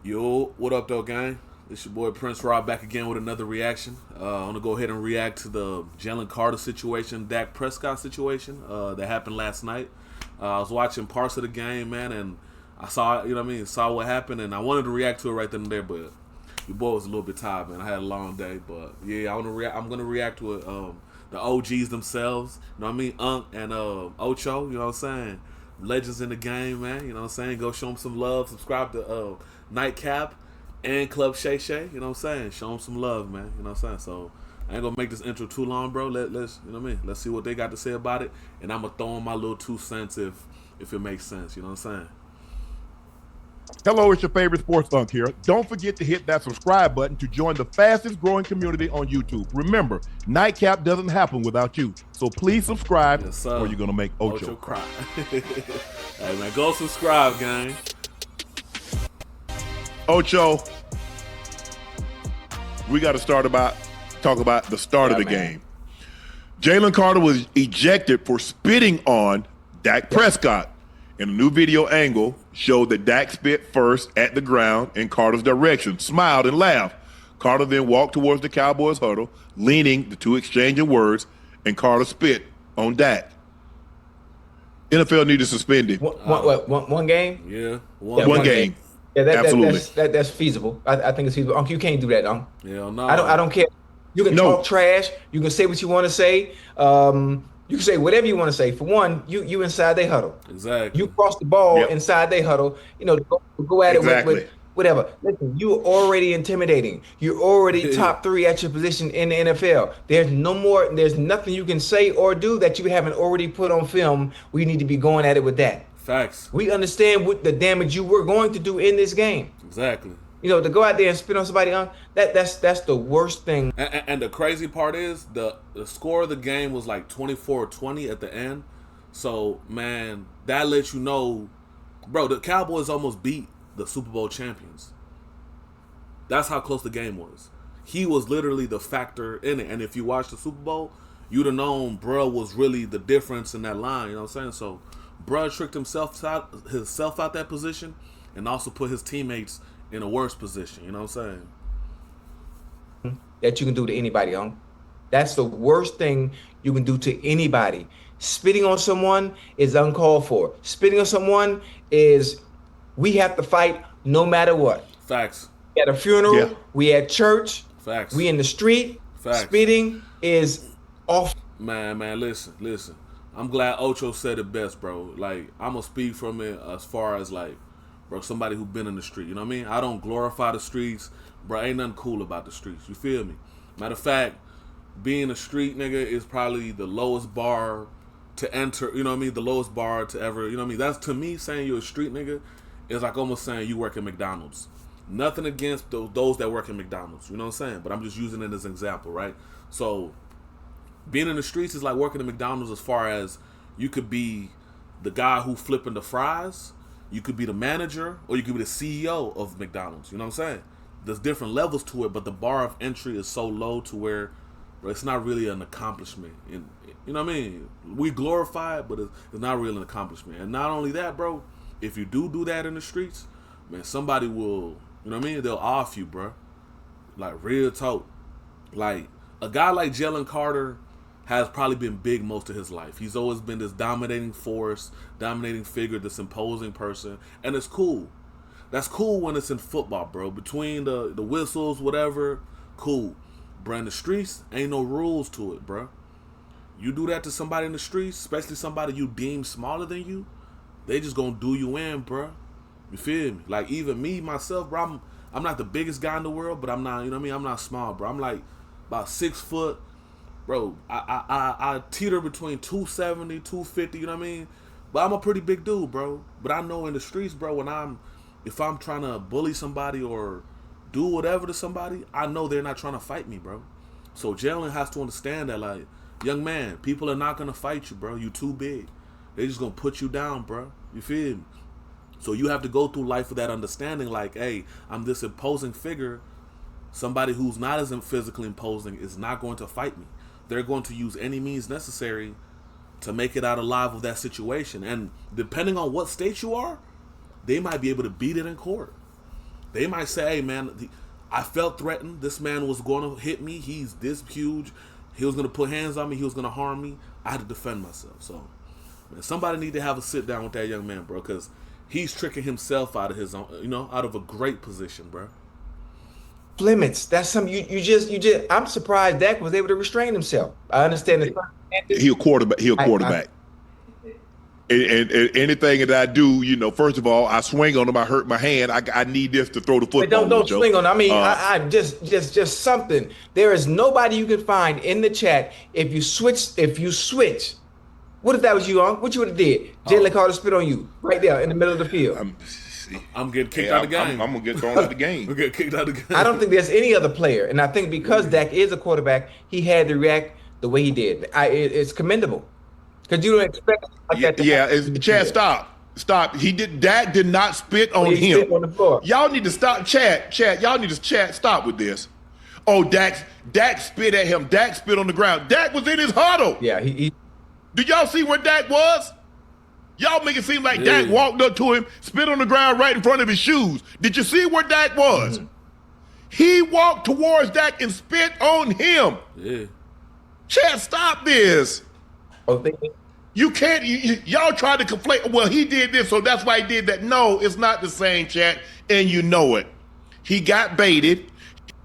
Yo, what up, though, gang? It's your boy Prince Rob back again with another reaction. I'm gonna go ahead and react to the Jalen Carter situation, Dak Prescott situation that happened last night. I was watching parts of the game, man, and I saw, saw what happened, and I wanted to react to it right then and there, but your boy was a little bit tired, man. I had a long day, but yeah, I'm gonna react to it. The OGs themselves, you know what I mean, Unc and Ocho, you know what I'm saying. Legends in the game, man. You know what I'm saying? Go show them some love. Subscribe to Nightcap and Club Shay Shay. You know what I'm saying? Show them some love, man. You know what I'm saying? So I ain't gonna make this intro too long, bro. Let's you know what I mean? Let's see what they got to say about it, and I'm gonna throw in my little 2 cents if it makes sense. You know what I'm saying? Hello, it's your favorite sports thunk here. Don't forget to hit that subscribe button to join the fastest growing community on YouTube. Remember, Nightcap doesn't happen without you. So please subscribe or you're going to make Ocho cry. Hey, man, go subscribe, gang. Ocho, we got to talk about the start of the game. Jalen Carter was ejected for spitting on Dak Prescott. And a new video angle showed that Dak spit first at the ground in Carter's direction, smiled and laughed. Carter then walked towards the Cowboys huddle, leaning, the two exchanging words, and Carter spit on Dak. NFL needed to suspend him. One game? Yeah, one game. Yeah, absolutely. That's feasible. I think it's feasible. Uncle, you can't do that, Uncle. Yeah, no. I don't care. You can talk trash. You can say what you want to say. You can say whatever you want to say. For one, you inside they huddle. Exactly. You cross the ball inside they huddle. You know, go at it with whatever. Listen, you're already intimidating. You're already top 3 at your position in the NFL. There's nothing you can say or do that you haven't already put on film. We need to be going at it with that. Facts. We understand what the damage you were going to do in this game. Exactly. You know, to go out there and spit on somebody, that's the worst thing. And the crazy part is the score of the game was like 24-20 at the end. So, man, that lets you know, bro, the Cowboys almost beat the Super Bowl champions. That's how close the game was. He was literally the factor in it. And if you watch the Super Bowl, you'd have known bro was really the difference in that line. You know what I'm saying? So, bro tricked himself out that position and also put his teammates in a worse position, you know what I'm saying? That you can do to anybody, Unc. That's the worst thing you can do to anybody. Spitting on someone is uncalled for. Spitting on someone is, we have to fight no matter what. Facts. We at a funeral, we at church, facts. We in the street. Facts. Spitting is off. Man, listen. I'm glad Ocho said it best, bro. Like, I'm going to speak from it as far as, like, bro, somebody who been in the street, you know what I mean? I don't glorify the streets, bro. Ain't nothing cool about the streets. You feel me? Matter of fact, being a street nigga is probably the lowest bar to enter. You know what I mean? The lowest bar to ever. You know what I mean? That's, to me, saying you're a street nigga is like almost saying you work at McDonald's. Nothing against those that work at McDonald's. You know what I'm saying? But I'm just using it as an example, right? So being in the streets is like working at McDonald's, as far as you could be the guy who flipping the fries. You could be the manager, or you could be the CEO of McDonald's. You know what I'm saying? There's different levels to it, but the bar of entry is so low to where, bro, it's not really an accomplishment. And you know what I mean? We glorify it, but it's not really an accomplishment. And not only that, bro, if you do that in the streets, man, somebody will, you know what I mean? They'll off you, bro. Like, real talk. Like, a guy like Jalen Carter has probably been big most of his life. He's always been this dominating force, dominating figure, this imposing person, and it's cool. That's cool when it's in football, bro. Between the whistles, whatever, cool. Bro, in the streets, ain't no rules to it, bro. You do that to somebody in the streets, especially somebody you deem smaller than you, they just gonna do you in, bro. You feel me? Like, even me, myself, bro, I'm not the biggest guy in the world, but I'm not, you know what I mean? I'm not small, bro. I'm like about 6 foot. Bro, I teeter between 270, 250, you know what I mean? But I'm a pretty big dude, bro. But I know in the streets, bro, if I'm trying to bully somebody or do whatever to somebody, I know they're not trying to fight me, bro. So Jalen has to understand that, like, young man, people are not going to fight you, bro. You too big. They're just going to put you down, bro. You feel me? So you have to go through life with that understanding, like, hey, I'm this imposing figure. Somebody who's not as physically imposing is not going to fight me. They're going to use any means necessary to make it out alive of that situation. And depending on what state you are, they might be able to beat it in court. They might say, hey, man, I felt threatened. This man was going to hit me. He's this huge. He was going to put hands on me. He was going to harm me. I had to defend myself. So, man, somebody need to have a sit down with that young man, bro, because he's tricking himself out of his own, out of a great position, bro. Limits. That's something you just. I'm surprised Dak was able to restrain himself. I understand it. He a quarterback. And anything that I do, first of all, I swing on him. I hurt my hand. I need this to throw the football. But don't swing on him. I mean, I just something. There is nobody you can find in the chat if you switch. What if that was you, What you would have did? Jalen Carter spit on you right there in the middle of the field. I'm getting kicked out of the game. I'm gonna get thrown out of the game. I'm getting kicked out of the game. I don't think there's any other player, and I think because Dak is a quarterback, he had to react the way he did. It's commendable because you don't expect that to happen. Chad, stop. Dak did not spit on him. Spit on the floor. Y'all need to stop. Chad. Y'all need to stop with this. Oh, Dak spit at him. Dak spit on the ground. Dak was in his huddle. Yeah, he Did y'all see where Dak was? Y'all make it seem like Dak walked up to him, spit on the ground right in front of his shoes. Did you see where Dak was? Mm-hmm. He walked towards Dak and spit on him. Yeah. Chad, stop this. Oh, you can't. Y'all try to conflate. Well, he did this, so that's why he did that. No, it's not the same, Chad, and you know it. He got baited.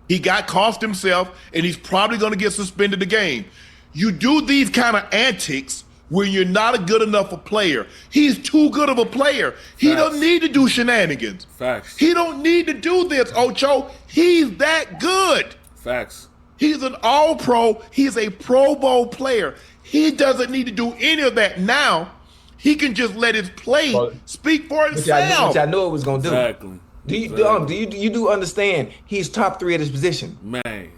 He got cost himself, and he's probably going to get suspended the game. You do these kind of antics when you're not a good enough a player. He's too good of a player. He don't need to do shenanigans. Facts. He don't need to do this, Ocho. He's that good. Facts. He's an all-pro. He's a Pro Bowl player. He doesn't need to do any of that now. He can just let his play speak for himself. Which I know it was going to do. Exactly. Do you understand he's top 3 at his position? Man.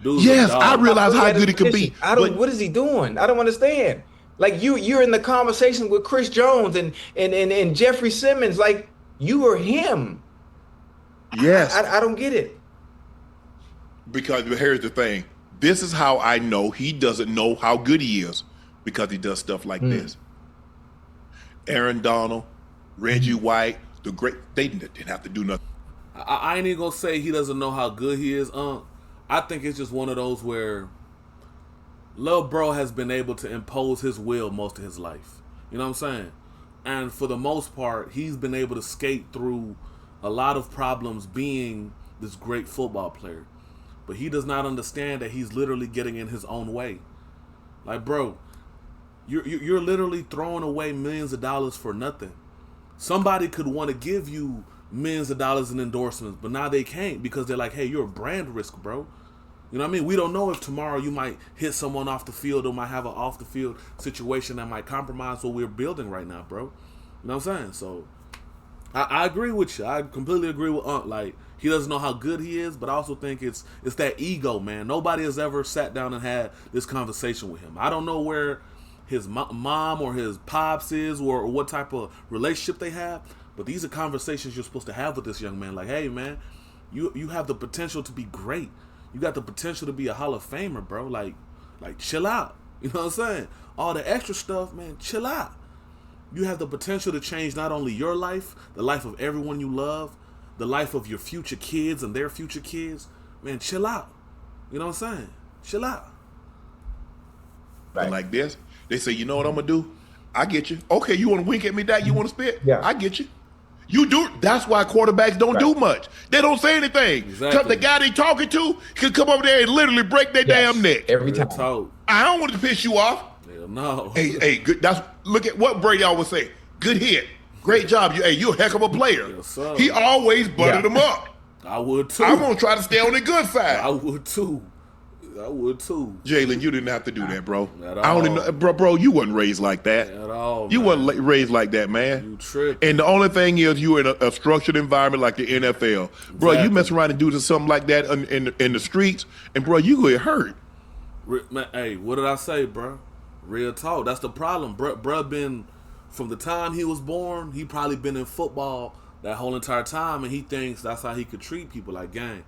Yes, I realize how good he can be. What is he doing? I don't understand. Like you're in the conversation with Chris Jones and Jeffrey Simmons. Like you are him. Yes. I don't get it. Because here's the thing. This is how I know he doesn't know how good he is, because he does stuff like this. Aaron Donald, Reggie White, they didn't have to do nothing. I ain't even gonna say he doesn't know how good he is. I think it's just one of those where Lil Bro has been able to impose his will most of his life. You know what I'm saying? And for the most part, he's been able to skate through a lot of problems being this great football player. But he does not understand that he's literally getting in his own way. Like, bro, you're literally throwing away millions of dollars for nothing. Somebody could want to give you millions of dollars in endorsements, but now they can't because they're like, hey, you're a brand risk, bro. You know what I mean? We don't know if tomorrow you might hit someone off the field or might have an off the field situation that might compromise what we're building right now, bro. You know what I'm saying? So I agree with you. I completely agree with Unc. Like, he doesn't know how good he is, but I also think it's that ego, man. Nobody has ever sat down and had this conversation with him. I don't know where his mom or his pops is or what type of relationship they have, but these are conversations you're supposed to have with this young man. Like, hey, man, you have the potential to be great. You got the potential to be a Hall of Famer, bro. Like chill out. You know what I'm saying? All the extra stuff, man, chill out. You have the potential to change not only your life, the life of everyone you love, the life of your future kids and their future kids. Man, chill out. You know what I'm saying? Chill out. Right. Like this, they say, you know what I'm going to do? I get you. Okay, you want to wink at me, Dak? You want to spit? Yeah. I get you. You do. That's why quarterbacks don't do much. They don't say anything. Because the guy they talking to can come over there and literally break their damn neck. Every time. I don't want to piss you off. Hell no. Hey, good. Look at what Brady always say. Good hit. Great job. You're a heck of a player. Yes, he always buttered him up. I would too. I'm going to try to stay on the good side. I would too. Jalen, you didn't have to do that, bro. At all. I don't even know, bro, you wasn't raised like that. At all, You man. wasn't raised like that, man. You tripping. And the only thing is you were in a structured environment like the NFL. Bro, Exactly. you mess around and do something like that in the streets, and, bro, you get hurt. Man, hey, what did I say, bro? Real talk. That's the problem. Bro been, from the time he was born, he probably been in football that whole entire time, and he thinks that's how he could treat people like gang.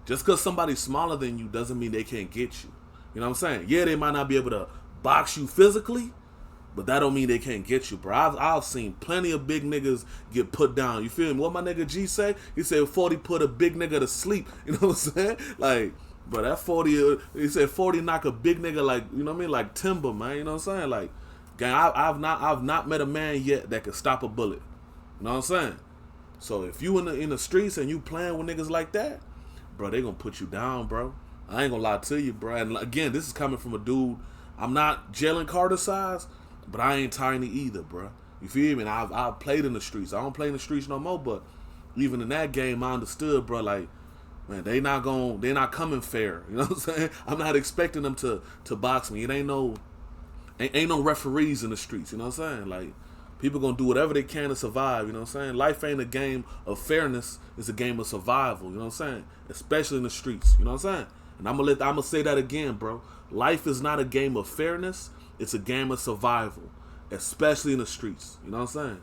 Just because somebody's smaller than you doesn't mean they can't get you. You know what I'm saying? Yeah, they might not be able to box you physically, but that don't mean they can't get you, bro. I've seen plenty of big niggas get put down. You feel me? What my nigga G say? He said 40 put a big nigga to sleep. You know what I'm saying? Like, bro, that 40, he said 40 knock a big nigga like, you know what I mean? Like timber, man. You know what I'm saying? Like, gang, I've not met a man yet that can stop a bullet. You know what I'm saying? So if you in the streets and you playing with niggas like that, bro, they gonna put you down, bro. I ain't gonna lie to you, bro. And again, this is coming from a dude. I'm not Jalen Carter size, but I ain't tiny either, bro. You feel me? And I've played in the streets. I don't play in the streets no more, but even in that game, I understood, bro. Like, man, they not coming fair. You know what I'm saying? I'm not expecting them to box me. It ain't no referees in the streets. You know what I'm saying? Like, people gonna do whatever they can to survive. You know what I'm saying? Life ain't a game of fairness. It's a game of survival. You know what I'm saying? Especially in the streets. You know what I'm saying? And I'm gonna say that again, bro. Life is not a game of fairness. It's a game of survival, especially in the streets. You know what I'm saying?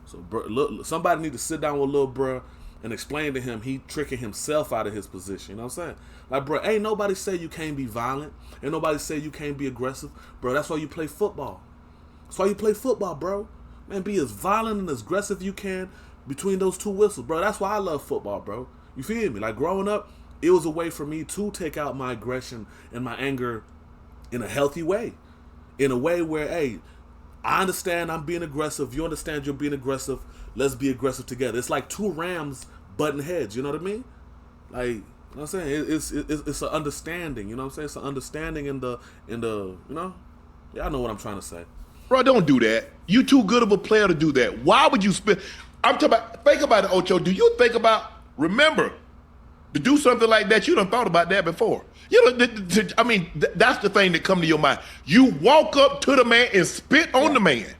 So, bro, look, somebody need to sit down with little bro and explain to him he tricking himself out of his position. You know what I'm saying? Like, bro, ain't nobody say you can't be violent. Ain't nobody say you can't be aggressive. Bro, that's why you play football. That's why you play football, bro. Man, be as violent and as aggressive you can between those two whistles, bro. That's why I love football, bro. You feel me? Like, growing up, it was a way for me to take out my aggression and my anger in a healthy way. In a way where, hey, I understand I'm being aggressive. You understand you're being aggressive. Let's be aggressive together. It's like two rams butting heads. You know what I mean? Like, you know what I'm saying? It's an understanding. You know what I'm saying? It's an understanding in the you know? Yeah, I know what I'm trying to say. Bro, don't do that. You too good of a player to do that. Why would you spend? I'm talking about, think about it, Ocho. Do you think about, remember, to do something like that, you done thought about that before. You know, that's the thing that come to your mind. You walk up to the man and spit on the man.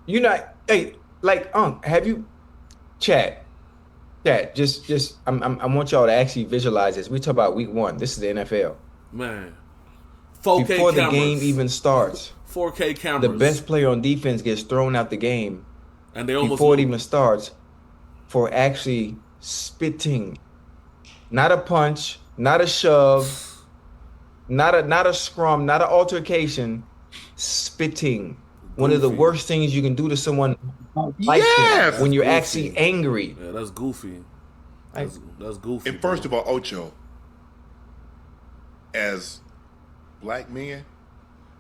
You know, hey, like, have you, Chad, just, I want y'all to actually visualize this. We talk about week 1. This is the NFL. Man. 4K Before cameras. the game even starts. 4K cameras. The best player on defense gets thrown out the game. And they almost before it even starts for actually spitting. Not a punch, not a shove, not a scrum, not an altercation. Spitting. One of the worst things you can do to someone Yes! when you're actually angry. Yeah, that's goofy. That's goofy. And first of all, Ocho, as black men,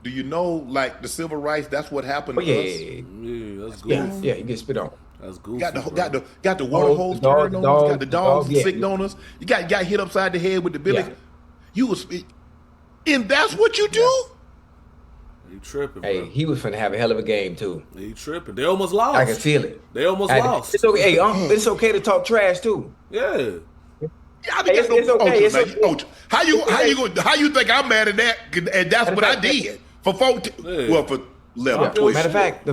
do you know, like, the civil rights, that's what happened to us? Yeah, that's goofy. Yeah, you get spit on. That's goofy. Got the water hose turned on us, got the dogs sick on us. You got hit upside the head with the billy. Yeah. You was, and that's what you do? He tripping, bro. Hey, he was finna have a hell of a game too. He tripping. They almost lost. I can feel it. They almost lost. It's okay. Hey, it's okay to talk trash too. Yeah. Yeah, I mean, it's okay. It's okay. Ocho, how you think I'm mad at that? And that's what I did for 14. Yeah. Well, for 11, 12. Matter of fact,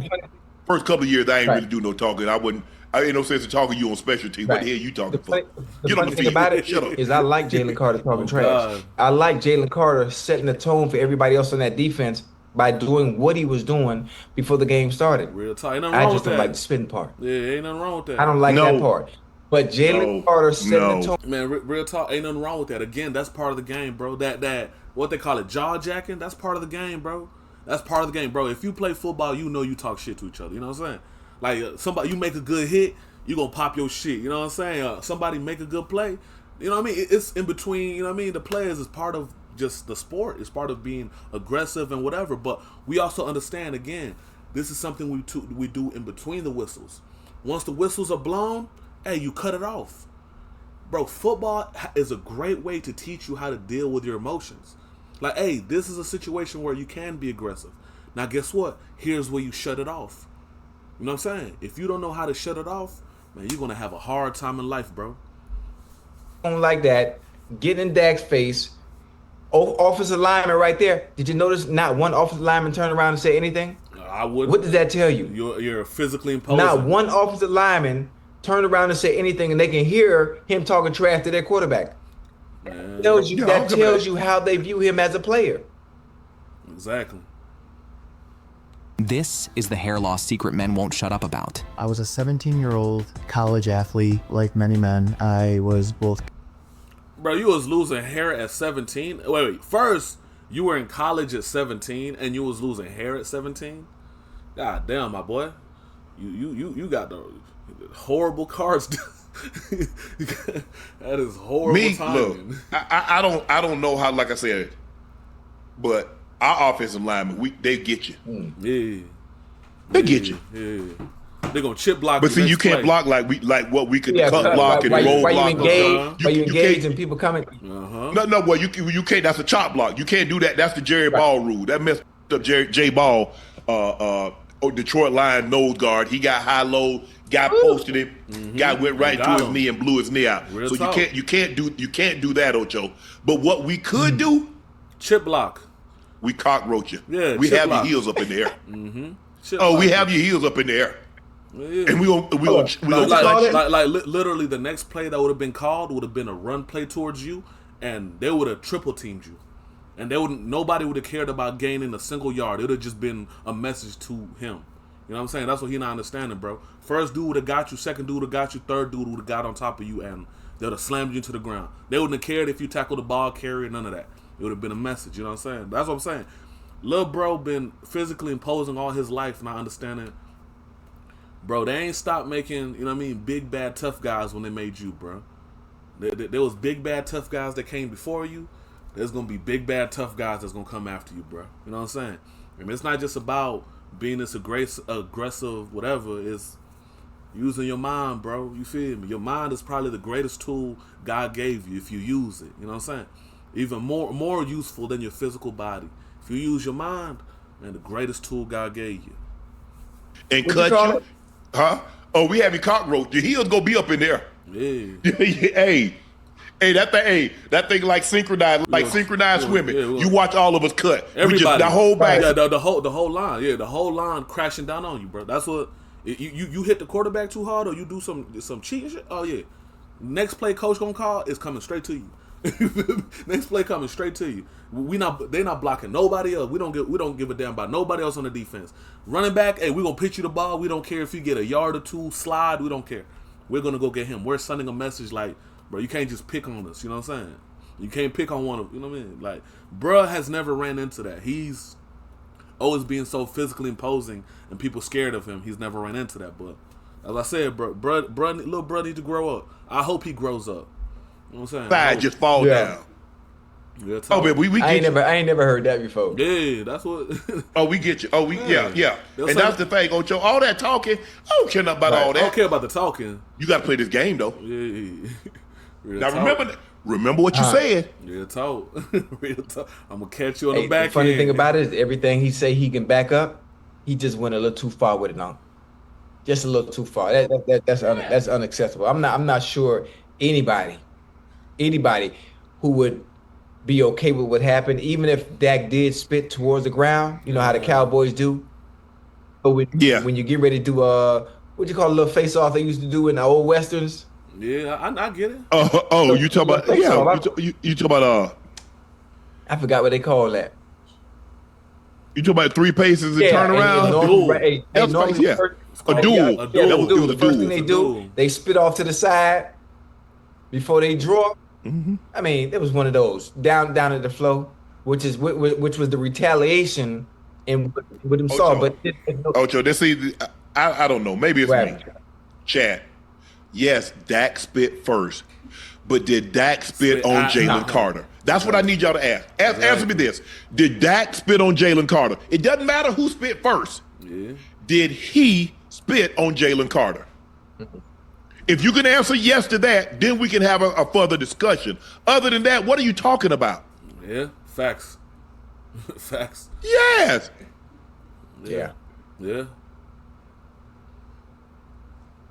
first couple of years I ain't really do no talking. I ain't no sense of talking to you on special team. What the hell you talking for? The funny thing about it is I like Jalen Carter talking trash. God. I like Jalen Carter setting the tone for everybody else on that defense by doing what he was doing before the game started. Real talk. Ain't nothing I wrong just with don't that. like the spin part. Yeah, ain't nothing wrong with that. I don't like that part. But Jalen Carter setting the tone. Man, real talk. Ain't nothing wrong with that. Again, that's part of the game, bro. That what they call it, jaw jacking. That's part of the game, bro. That's part of the game, bro. If you play football, you know you talk shit to each other. You know what I'm saying? Like, somebody, you make a good hit, you gonna pop your shit. You know what I'm saying? Somebody make a good play. You know what I mean? It's in between. You know what I mean? The players is part of just the sport. It's part of being aggressive and whatever. But we also understand, again, this is something we do in between the whistles. Once the whistles are blown, hey, you cut it off. Bro, football is a great way to teach you how to deal with your emotions. Like, hey, this is a situation where you can be aggressive. Now, guess what? Here's where you shut it off. You know what I'm saying? If you don't know how to shut it off, man, you're going to have a hard time in life, bro. Like that, get in Dak's face. Offensive lineman right there. Did you notice not one offensive lineman turned around and say anything? I wouldn't. What does that tell you? You're physically imposing. Not one offensive lineman turned around and say anything, and they can hear him talking trash to their quarterback. Man. That tells you how they view him as a player. Exactly. This is the hair loss secret men won't shut up about. I was a 17-year-old college athlete. Like many men, I was both. Bro, you was losing hair at 17? Wait. First, you were in college at 17 and you was losing hair at 17? God damn, my boy. You got the horrible cards. That is horrible timing. Look, I don't know how, like I said, but our offensive linemen, they get you. Yeah. They get you. Yeah. They're gonna chip block. But see, you can't block like what we could cut block and roll block. You engage and people coming. No, well, you can't. That's a chop block. You can't do that. That's the Jerry Ball rule. That messed up Jay Ball, Detroit Lions nose guard. He got high low. Guy posted him. Guy went right into his knee and blew his knee out. So you can't do that, Ocho. But what we could do, chip block. We cockroach you. Yeah, we have your heels up in the air. We have your heels up in the air. Yeah. And we literally the next play that would have been called would have been a run play towards you, and they would have triple teamed you, and nobody would have cared about gaining a single yard. It would have just been a message to him. You know what I'm saying? That's what he not understanding, bro. First dude would have got you, second dude would have got you, third dude would have got on top of you, and they would have slammed you into the ground. They wouldn't have cared if you tackled the ball carrier, none of that. It would have been a message. You know what I'm saying? That's what I'm saying. Lil bro been physically imposing all his life, not understanding. Bro, they ain't stopped making, you know what I mean, big, bad, tough guys when they made you, bro. There was big, bad, tough guys that came before you. There's going to be big, bad, tough guys that's going to come after you, bro. You know what I'm saying? I mean, it's not just about being this aggressive, whatever. It's using your mind, bro. You feel me? Your mind is probably the greatest tool God gave you if you use it. You know what I'm saying? Even more useful than your physical body. If you use your mind, man, the greatest tool God gave you. And cut you. Huh? Oh, we have you cockroach. Your heels gonna be up in there. Yeah. hey, that thing like synchronized swimming. Yeah, you watch all of us cut. Everybody, the whole back. Yeah, the whole line. Yeah, the whole line crashing down on you, bro. That's what you hit the quarterback too hard, or you do some cheating shit. Oh yeah, next play coach gonna call is coming straight to you. Next play coming straight to you. They not blocking nobody else. We don't give a damn about nobody else on the defense. Running back, hey, we gonna pitch you the ball. We don't care if you get a yard or two, slide. We don't care. We're gonna go get him. We're sending a message like, bro, you can't just pick on us. You know what I'm saying? You can't pick on one of. You know what I mean? Like, bro has never ran into that. He's always being so physically imposing and people scared of him. He's never ran into that. But as I said, little bro need to grow up. I hope he grows up. You know what I'm saying? Side just fall down. Yeah, but we I ain't never heard that before. Yeah, that's what. Oh, we get you. Oh, yeah. And that's the thing, Ocho. All that talking, I don't care nothing about all that. I don't care about the talking. You got to play this game though. Yeah. Now remember what you said. Real talk. Real talk. I'm gonna catch you on the back. The funny thing about it is everything he say he can back up. He just went a little too far with it now. Just a little too far. That's unacceptable. I'm not sure anybody who would be okay with what happened, even if Dak did spit towards the ground. You know how the Cowboys do. But when you get ready to do what you call a little face off they used to do in the old westerns. Yeah, I get it. You talk about you talk about I forgot what they call that. You talk about 3 paces and turn around. A duel. A duel. The first thing they do, they spit off to the side before they draw. Mm-hmm. I mean, it was one of those down at the flow, which was the retaliation and what him saw. But Ocho, I don't know. Maybe it's me. Chad. Yes, Dak spit first, but did Dak spit on Jalen Carter? That's what I need y'all to ask. Answer me this: did Dak spit on Jalen Carter? It doesn't matter who spit first. Yeah. Did he spit on Jalen Carter? If you can answer yes to that, then we can have a further discussion. Other than that, what are you talking about? Yeah, facts. Facts. Yes. Yeah.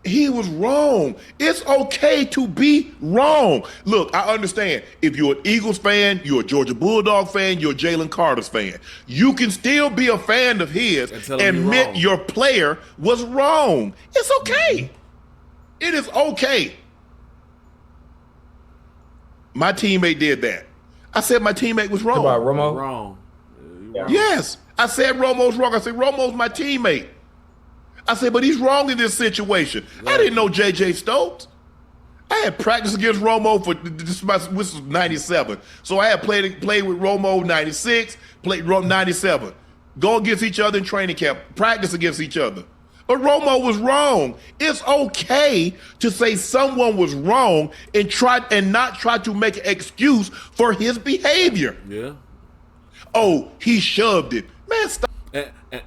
He was wrong. It's okay to be wrong. Look, I understand. If you're an Eagles fan, you're a Georgia Bulldog fan, you're a Jalen Carter's fan. You can still be a fan of his and admit your player was wrong. It's okay. It is okay. My teammate did that. I said my teammate was wrong. About Romo? Wrong. Yeah. Yes. I said Romo's wrong. I said Romo's my teammate. I said, but he's wrong in this situation. I didn't know J.J. Stokes. I had practiced against Romo this was 97. So I had played with Romo 96, played Romo 97. go against each other in training camp, practice against each other. But Romo was wrong. It's okay to say someone was wrong and not try to make an excuse for his behavior. Yeah. Oh, he shoved it. Man, stop.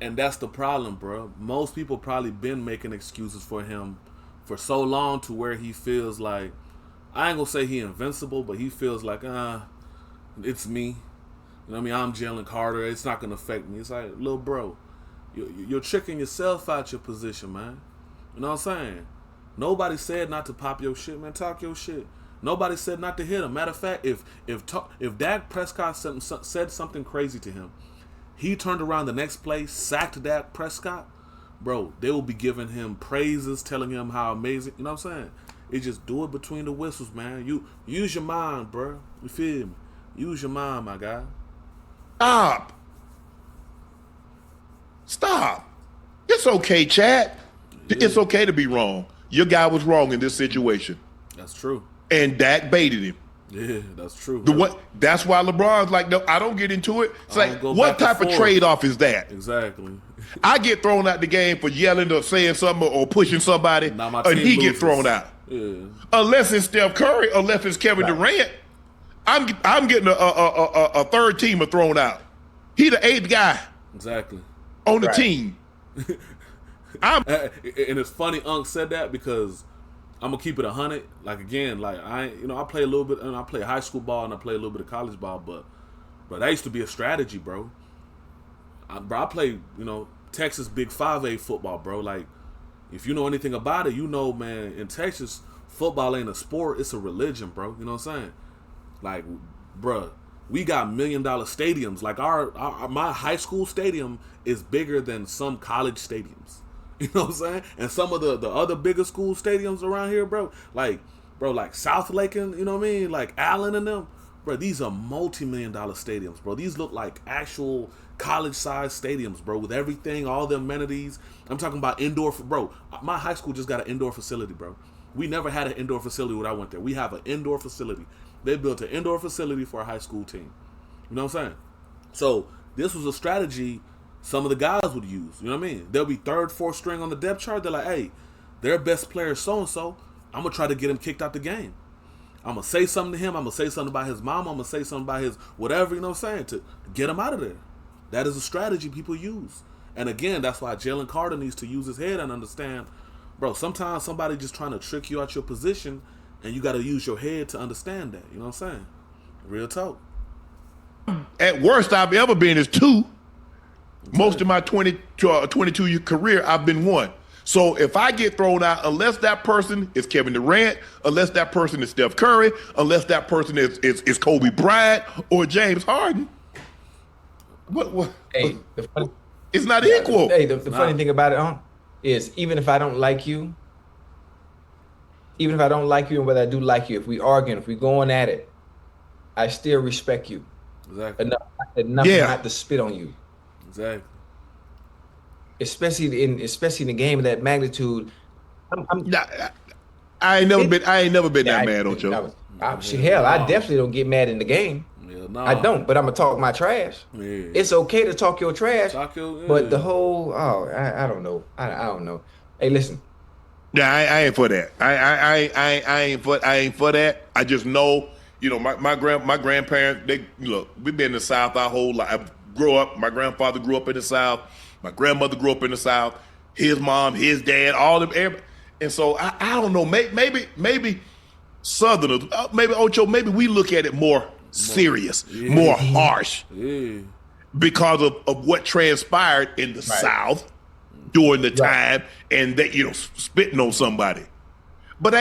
And that's the problem, bro. Most people probably been making excuses for him for so long to where he feels like, I ain't gonna say he invincible, but he feels like, it's me. You know what I mean? I'm Jalen Carter. It's not gonna affect me. It's like, little bro, you're tricking yourself out your position, man. You know what I'm saying? Nobody said not to pop your shit, man. Talk your shit. Nobody said not to hit him. Matter of fact, if Dak Prescott said something crazy to him, he turned around the next play, sacked Dak Prescott, bro, they will be giving him praises, telling him how amazing. You know what I'm saying? It's just do it between the whistles, man. You use your mind, bro. You feel me? Use your mind, my guy. Stop. It's okay, Chad. Yeah. It's okay to be wrong. Your guy was wrong in this situation. That's true. And Dak baited him. Yeah, that's true. That's why LeBron's like, no, I don't get into it. It's like, what type of trade-off is that? Exactly. I get thrown out the game for yelling or saying something or pushing somebody, and he get thrown out. Yeah. Unless it's Steph Curry, unless it's Kevin Durant, I'm getting a third teamer thrown out. He the 8th guy. Exactly. On the team. And it's funny Unc said that because I'm gonna keep it 100. Like again, like I play a little bit, and I play high school ball and I play a little bit of college ball, but that used to be a strategy, bro. I play, Texas Big 5A football, bro. Like, if you know anything about it, man, in Texas, football ain't a sport, it's a religion, bro. You know what I'm saying? Like, bruh, we got $1 million stadiums. Like my high school stadium is bigger than some college stadiums. You know what I'm saying? And some of the other bigger school stadiums around here, bro, like South Lake and, you know what I mean? Like Allen and them, bro, these are multi-million-dollar stadiums, bro. These look like actual college-sized stadiums, bro, with everything, all the amenities. I'm talking about indoor, bro. My high school just got an indoor facility, bro. We never had an indoor facility when I went there. We have an indoor facility. They built an indoor facility for a high school team. You know what I'm saying? So this was a strategy some of the guys would use. You know what I mean? They'll be 3rd, 4th string on the depth chart. They're like, hey, their best player is so-and-so. I'm going to try to get him kicked out the game. I'm going to say something to him. I'm going to say something about his mom. I'm going to say something about his whatever, you know what I'm saying, to get him out of there. That is a strategy people use. And again, that's why Jalen Carter needs to use his head and understand, bro, sometimes somebody just trying to trick you out your position, and you got to use your head to understand that. You know what I'm saying? Real talk. At worst I've ever been is 2. Most of my 22-year career, I've been 1. So if I get thrown out, unless that person is Kevin Durant, unless that person is Steph Curry, unless that person is Kobe Bryant or James Harden, what? Hey, it's not equal. Hey, the funny thing about it, is even if I don't like you, and whether I do like you, if we arguing, if we going at it, I still respect you. Exactly. Enough not to spit on you. Exactly. Especially in the game of that magnitude. I ain't never been that mad, Ocho. Hell, I definitely don't get mad in the game. Yeah, no. I don't, but I'm gonna talk my trash. Yeah. It's okay to talk your trash, but the whole I don't know. I don't know. Hey, listen. Yeah, I ain't for that. I ain't for that. I just know, my grandparents. We've been in the South our whole life. Grew up. My grandfather grew up in the South. My grandmother grew up in the South. His mom, his dad, all them. And so I don't know. Maybe Southerners, maybe Ocho. Maybe we look at it more serious, more harsh, because of what transpired in the South during the time, and that spitting on somebody. But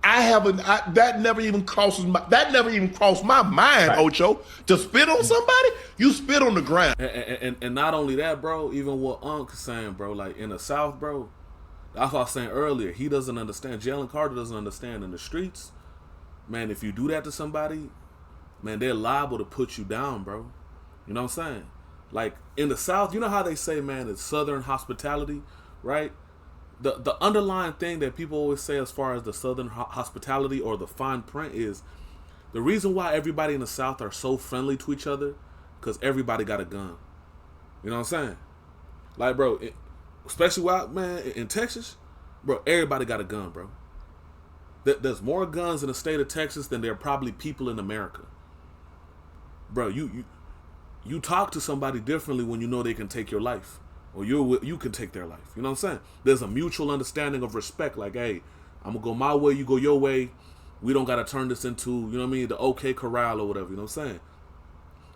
I haven't. That never even crossed my mind, Ocho, to spit on somebody. You spit on the ground. And not only that, bro. Even what Unc is saying, bro. Like in the South, bro. That's what I was saying earlier. He doesn't understand. Jalen Carter doesn't understand in the streets. Man, if you do that to somebody, man, they're liable to put you down, bro. You know what I'm saying? Like in the South, you know how they say, man, it's Southern hospitality, right? The underlying thing that people always say as far as the Southern hospitality or the fine print is the reason why everybody in the South are so friendly to each other, because everybody got a gun. You know what I'm saying? Like, bro, especially in Texas, bro, everybody got a gun, bro. There's more guns in the state of Texas than there are probably people in America. Bro, you talk to somebody differently when you know they can take your life, or you can take their life. You know what I'm saying? There's a mutual understanding of respect. Like, hey, I'm gonna go my way, you go your way. We don't gotta turn this into, you know what I mean, the OK Corral or whatever. You know what I'm saying?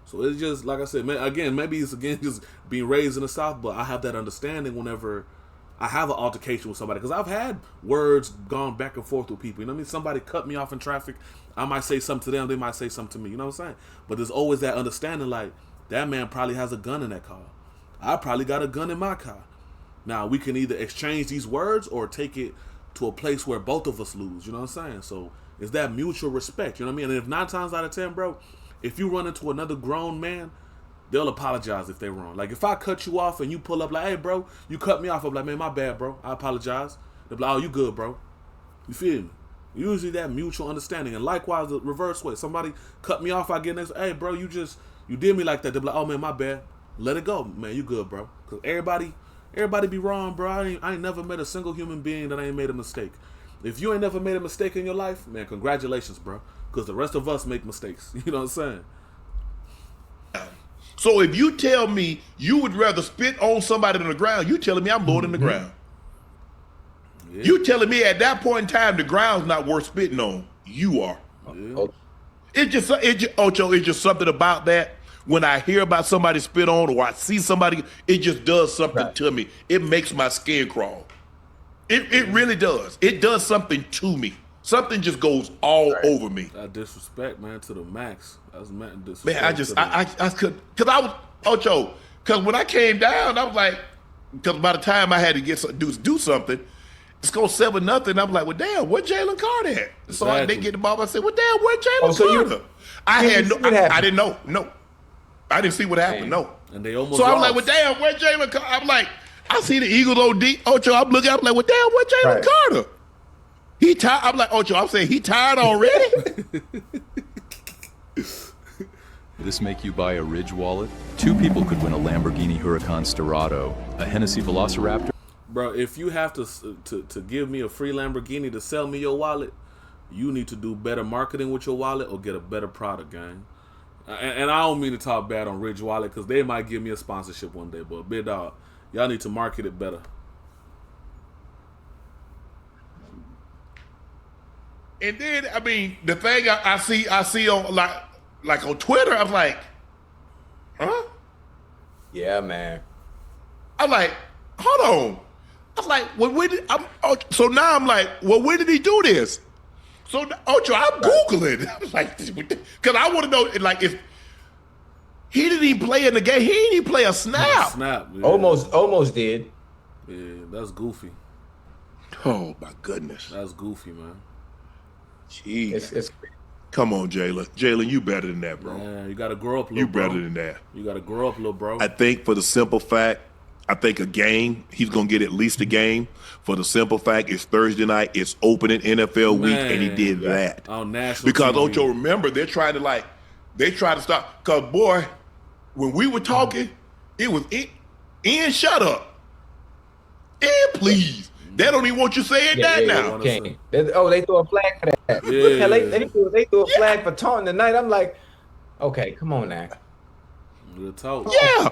So it's just like I said, maybe it's just being raised in the South, but I have that understanding whenever I have an altercation with somebody, because I've had words gone back and forth with people. You know what I mean? Somebody cut me off in traffic. I might say something to them. They might say something to me. You know what I'm saying? But there's always that understanding, like, that man probably has a gun in that car. I probably got a gun in my car. Now, we can either exchange these words or take it to a place where both of us lose. You know what I'm saying? So it's that mutual respect. You know what I mean? And if 9 times out of 10, bro, if you run into another grown man, they'll apologize if they're wrong. Like, if I cut you off and you pull up like, hey, bro, you cut me off, I'm like, man, my bad, bro. I apologize. They'll be like, oh, you good, bro. You feel me? Usually that mutual understanding. And likewise, the reverse way. Somebody cut me off, I get next, hey, bro, you did me like that. They'll be like, oh, man, my bad. Let it go, man. You good, bro. Because everybody be wrong, bro. I ain't never met a single human being that ain't made a mistake. If you ain't never made a mistake in your life, man, congratulations, bro. Because the rest of us make mistakes. You know what I'm saying? So if you tell me you would rather spit on somebody than the ground, you telling me I'm lower than the ground. Yeah. You telling me at that point in time the ground's not worth spitting on. You are. Yeah. It's just something about that. When I hear about somebody spit on or I see somebody, it just does something to me. It makes my skin crawl. It really does. It does something to me. Something just goes all over me. That disrespect, man, to the max. That's meant disrespect. Man, I could, because I was, Ocho, because when I came down, I was like, because by the time I had to do something, it's going 7-0. I'm like, well, damn, where Jalen Carter at? Exactly. So I didn't get the ball. I said, well, damn, where Jalen Carter? I didn't know. No. I didn't see what happened. No. And they almost So I'm like, well, damn, where Jalen Carter? I'm like, I see the Eagles OD. Ocho, I'm looking, I'm like, well, damn, where Jalen Carter? He tired. I'm like, Ocho, I'm saying he tired already? This make you buy a Ridge wallet? 2 people could win a Lamborghini Huracan Storado, a Hennessy Velociraptor. Bro, if you have to give me a free Lamborghini to sell me your wallet, you need to do better marketing with your wallet or get a better product, gang. And I don't mean to talk bad on Ridge Wallet because they might give me a sponsorship one day, but big dog, y'all need to market it better. And then, I mean, the thing I see on like on Twitter, I'm like, huh? Yeah, man. I'm like, hold on. I was like, well, so now I'm like, well, when did he do this? So, Ocho, I'm Googling. I'm like, because I want to know, like, if he didn't even play in the game, he didn't even play a snap. Yeah. Almost did. Yeah, that's goofy. Oh, my goodness. That's goofy, man. Jeez. Come on, Jalen. Jalen, you better than that, bro. Yeah, you got to grow up a little, bro. You better than that. You got to grow up a little, bro. I think for the simple fact, I think a game, he's going to get at least a game. For the simple fact, it's Thursday night, it's opening NFL week, and he did that. On national because, TV. Ocho, remember, they try to stop. Because, boy, when we were talking, it was, Ian, shut up. Ian, please. They don't even want you saying that now. They threw a flag for that. Yeah. They threw a flag for taunting tonight. I'm like, okay, come on now. Good talk. Yeah,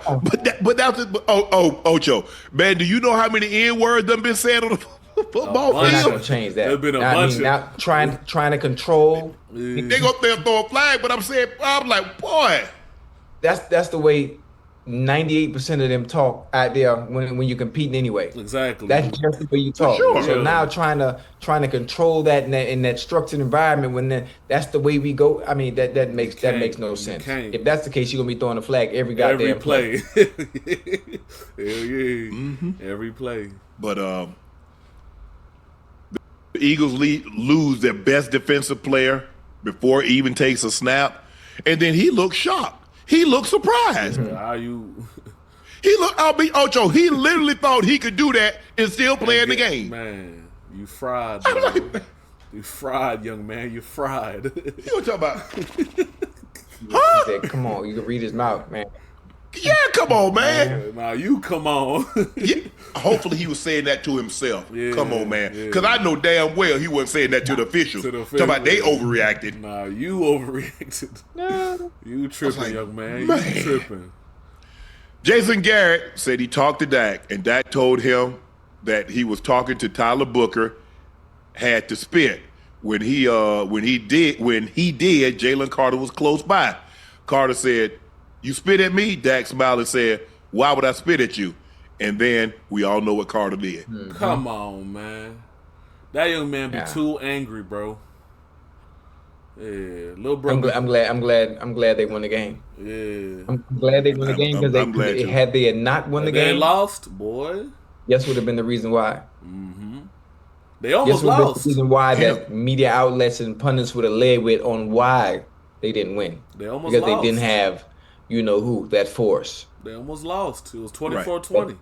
but that's Ocho, man. Do you know how many N-words done been said on the football field? They're not gonna change that. There's been a bunch of now trying to control. They go there and throw a flag, but I'm like, boy, that's the way 98% of them talk out there when you're competing anyway. Exactly. That's just the way you talk. Sure. So now trying to control that in that structured environment that's the way we go. I mean that makes no sense. If that's the case, you're gonna be throwing a flag every goddamn play. Hell yeah. Mm-hmm. Every play. But the Eagles lose their best defensive player before he even takes a snap, and then he looks shocked. He looked surprised. How you? Ocho, he literally thought he could do that and still play in the game. Man, you fried. You fried, young man. You fried. You what talking about? He said, come on, you can read his mouth, man. Yeah, come on, man. Nah, you come on. Yeah. Hopefully he was saying that to himself. Yeah, Come on, man. yeah. Because I know damn well he wasn't saying that to the officials. Talking about they overreacted. Nah, you overreacted. You tripping, like, young man. man. You tripping. Jason Garrett said he talked to Dak, and Dak told him that he was talking to Tyler Booker, had to spit. When he did, Jalen Carter was close by. Carter said, "You spit at me?" Dak smiled and said, "Why would I spit at you?" And then we all know what Carter did. Mm-hmm. Come on, man. That young man be too angry, bro. Yeah, little brother. I'm glad they won the game. Yeah. I'm glad they won the game because had they not won the game, they lost, boy. Guess would have been the reason why. They almost Guess would have been lost. the reason why that media outlets and pundits would have led with on why they didn't win. They almost because lost. They didn't have, that force. They almost lost. It was 24-20.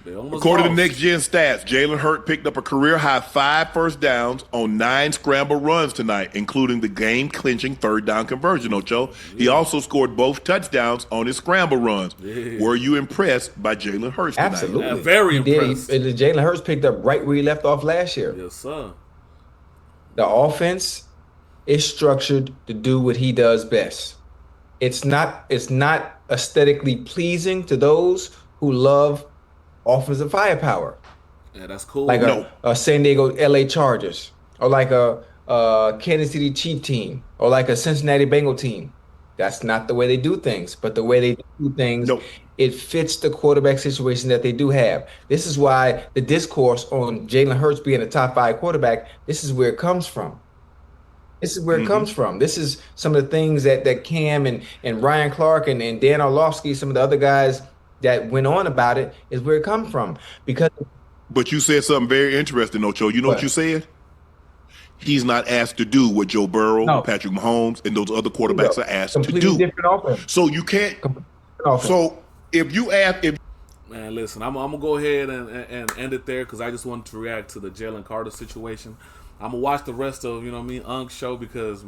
They almost According lost. to Next Gen Stats, Jalen Hurts picked up a career-high 5 first downs on 9 scramble runs tonight, including the game-clinching third down conversion, Ocho. He also scored both touchdowns on his scramble runs. Yeah. Were you impressed by Jalen Hurts tonight? Absolutely. Yeah, very impressed. Jalen Hurts picked up right where he left off last year. Yes, sir. The offense is structured to do what he does best. It's not aesthetically pleasing to those who love offensive firepower. Yeah, that's cool. Like a San Diego LA Chargers, or like a Kansas City Chiefs team, or like a Cincinnati Bengal team. That's not the way they do things. But the way they do things, it fits the quarterback situation that they do have. This is why the discourse on Jalen Hurts being a top 5 quarterback, this is where it comes from. This is where it comes from. This is some of the things that Cam and Ryan Clark and Dan Orlovsky, some of the other guys that went on about it, is where it comes from. But you said something very interesting, Ocho. You know what you said? He's not asked to do what Joe Burrow, Patrick Mahomes, and those other quarterbacks are asked to do. Completely different offense. So you can't. So if you ask, man, listen, I'm gonna go ahead and end it there because I just wanted to react to the Jalen Carter situation. I'm gonna watch the rest of Unk's show because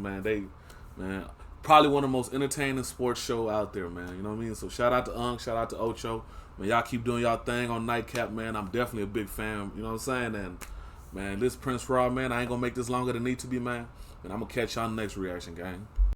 probably one of the most entertaining sports show out there, man. You know what I mean? So shout out to Unk, shout out to Ocho. Man, y'all keep doing y'all thing on Nightcap, man. I'm definitely a big fan. You know what I'm saying? And man, this Prince Raw, man, I ain't gonna make this longer than it need to be, man. And I'm gonna catch y'all in the next reaction, gang.